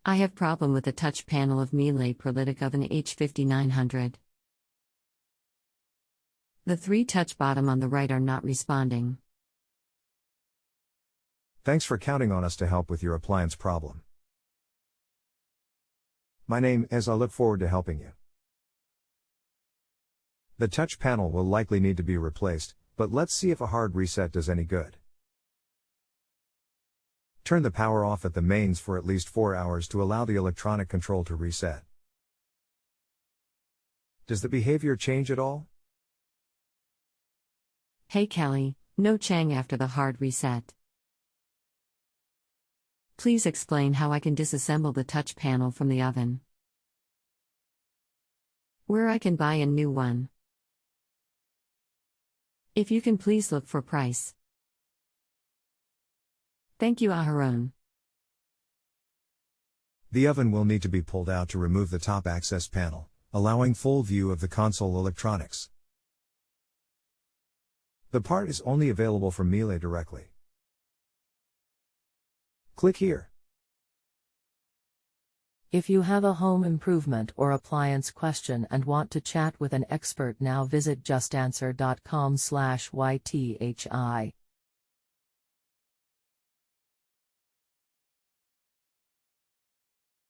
I have problem with the touch panel of miele prolitik oven H5900. The 3 touch bottom on the right are not responding. Thanks for counting on us to help with your appliance problem. My name is I look forward to helping you. The touch panel will likely need to be replaced, but let's see if a hard reset does any good. Turn the power off at the mains for at least 4 hours to allow the electronic control to reset. Does the behavior change at all? Hey Kelly, no Chang after the hard reset. Please explain how I can disassemble the touch panel from the oven. Where I can buy a new one. If you can please look for price. Thank you Aharon. The oven will need to be pulled out to remove the top access panel, allowing full view of the console electronics. The part is only available from miele directly. Click here. If you have a home improvement or appliance question and want to chat with an expert now, visit justanswer.com/ythi.